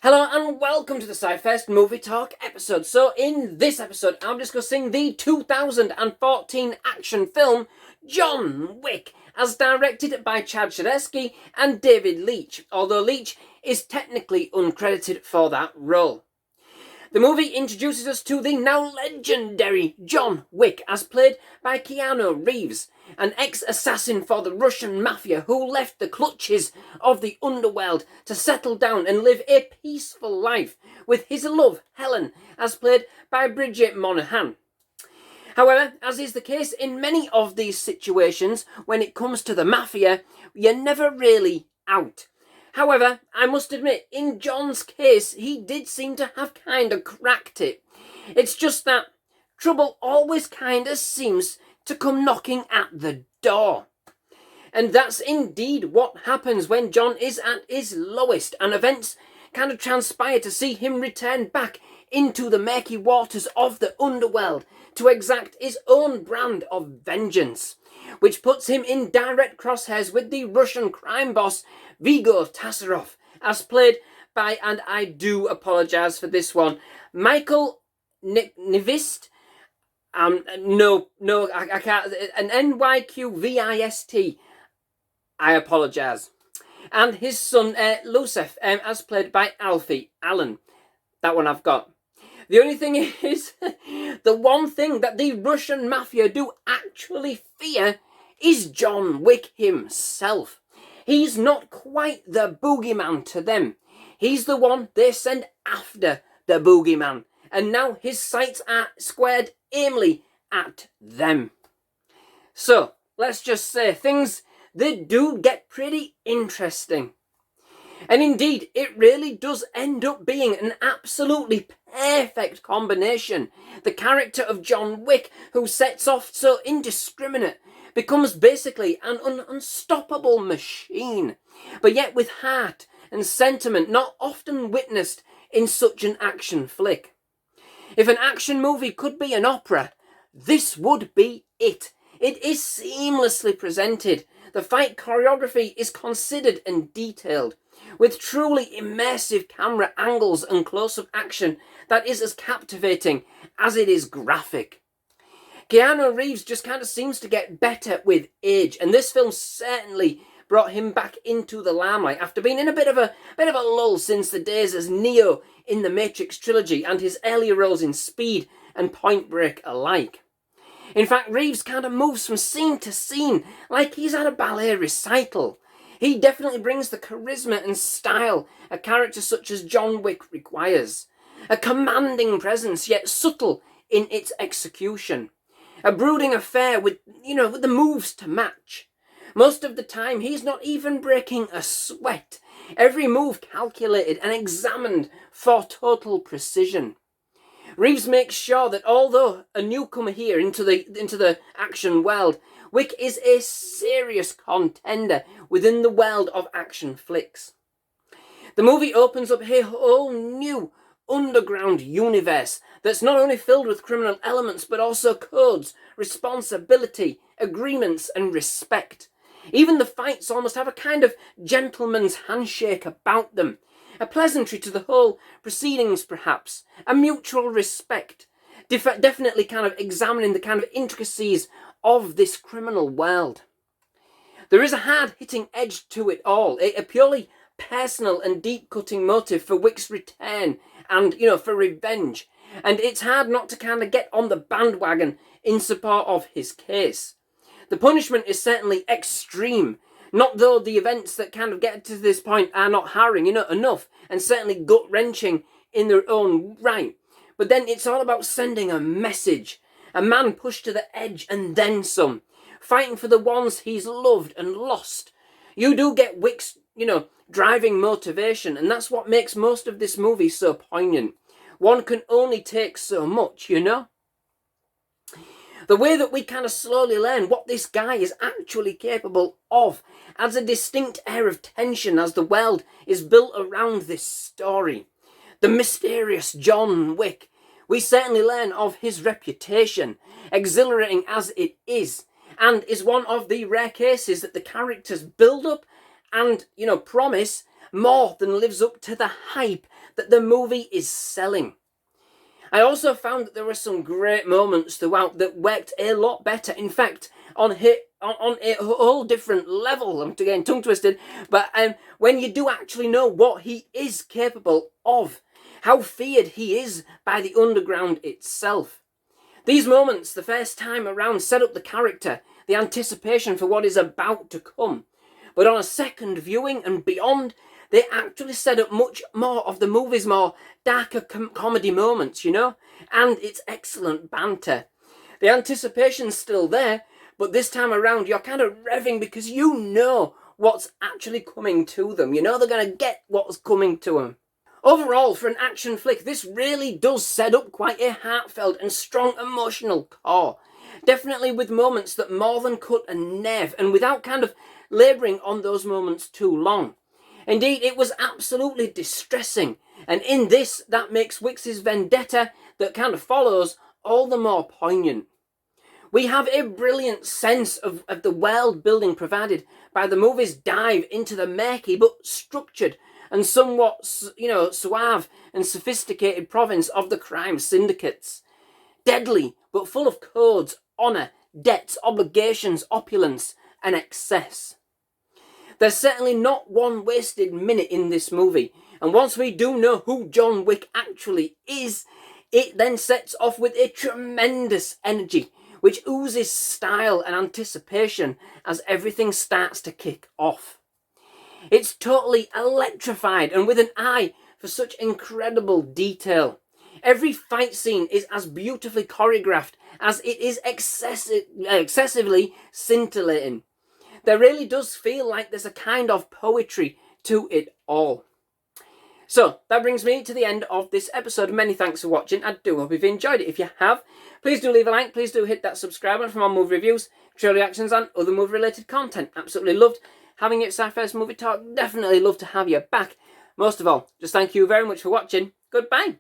Hello and welcome to the SciFirst MovieTalk episode. So in this episode I'm discussing the 2014 action film John Wick, as directed by Stahelski and David Leitch, although Leitch is technically uncredited for that role. The movie introduces us to the now legendary John Wick, as played by Keanu Reeves, an ex-assassin for the Russian mafia who left the clutches of the underworld to settle down and live a peaceful life with his love, Helen, as played by Bridget Moynahan. However, as is the case in many of these situations, when it comes to the mafia, you're never really out. However, I must admit, in John's case, he did seem to have kind of cracked it. It's just that trouble always kind of seems to come knocking at the door. And that's indeed what happens when John is at his lowest, and events kind of transpire to see him return back into the murky waters of the underworld to exact his own brand of vengeance, which puts him in direct crosshairs with the Russian crime boss Viggo Tasarov, as played by, and I do apologise for this one, Nyqvist. I can't. An Nyqvist. I apologise. And his son, Lucef, as played by Alfie Allen. That one I've got. The only thing is, the one thing that the Russian mafia do actually fear is John Wick himself. He's not quite the boogeyman to them. He's the one they send after the boogeyman. And now his sights are squared aimlessly at them. So, let's just say things, they do get pretty interesting. And indeed, it really does end up being an absolutely perfect combination. The character of John Wick, who sets off so indiscriminate, becomes basically an unstoppable machine, but yet with heart and sentiment not often witnessed in such an action flick. If an action movie could be an opera, this would be it. It is seamlessly presented. The fight choreography is considered and detailed, with truly immersive camera angles and close-up action that is as captivating as it is graphic. Keanu Reeves just kind of seems to get better with age, and this film certainly brought him back into the limelight after being in a bit of a lull since the days as Neo in the Matrix trilogy and his earlier roles in Speed and Point Break alike. In fact, Reeves kind of moves from scene to scene like he's at a ballet recital. He definitely brings the charisma and style a character such as John Wick requires. A commanding presence, yet subtle in its execution. A brooding affair with the moves to match. Most of the time, he's not even breaking a sweat. Every move calculated and examined for total precision. Reeves makes sure that although a newcomer here into the action world, Wick is a serious contender within the world of action flicks. The movie opens up a whole new underground universe that's not only filled with criminal elements but also codes, responsibility, agreements and respect. Even the fights almost have a kind of gentleman's handshake about them. A pleasantry to the whole proceedings perhaps. A mutual respect. Definitely kind of examining the kind of intricacies of this criminal world. There is a hard-hitting edge to it all. A purely personal and deep-cutting motive for Wick's return and, for revenge. And it's hard not to kind of get on the bandwagon in support of his case. The punishment is certainly extreme, not though the events that kind of get to this point are not harrowing, enough, and certainly gut-wrenching in their own right. But then it's all about sending a message. A man pushed to the edge and then some, fighting for the ones he's loved and lost. You do get Wick's, driving motivation, and that's what makes most of this movie so poignant. One can only take so much, The way that we kind of slowly learn what this guy is actually capable of adds a distinct air of tension as the world is built around this story. The mysterious John Wick. We certainly learn of his reputation, exhilarating as it is, and is one of the rare cases that the characters build up and, promise more than lives up to the hype that the movie is selling. I also found that there were some great moments throughout that worked a lot better. In fact, on a whole different level. I'm getting tongue twisted, but when you do actually know what he is capable of, how feared he is by the underground itself. These moments, the first time around, set up the character, the anticipation for what is about to come. But on a second viewing and beyond, they actually set up much more of the movie's more darker comedy moments, and its excellent banter. The anticipation's still there, but this time around you're kind of revving because you know what's actually coming to them. They're going to get what's coming to them. Overall, for an action flick, this really does set up quite a heartfelt and strong emotional core. Definitely with moments that more than cut a nerve, and without kind of labouring on those moments too long. Indeed, it was absolutely distressing, and in this, that makes Wick's vendetta that kind of follows all the more poignant. We have a brilliant sense of the world building provided by the movie's dive into the murky but structured and somewhat, suave and sophisticated province of the crime syndicates. Deadly, but full of codes, honour, debts, obligations, opulence, and excess. There's certainly not one wasted minute in this movie, and once we do know who John Wick actually is, it then sets off with a tremendous energy, which oozes style and anticipation as everything starts to kick off. It's totally electrified and with an eye for such incredible detail. Every fight scene is as beautifully choreographed as it is excessively scintillating. There really does feel like there's a kind of poetry to it all. So, that brings me to the end of this episode. Many thanks for watching. I do hope you've enjoyed it. If you have, please do leave a like. Please do hit that subscribe button for more movie reviews, trailer reactions, and other movie-related content. Absolutely loved having you at SciFirst MovieTalk. Definitely love to have you back. Most of all, just thank you very much for watching. Goodbye.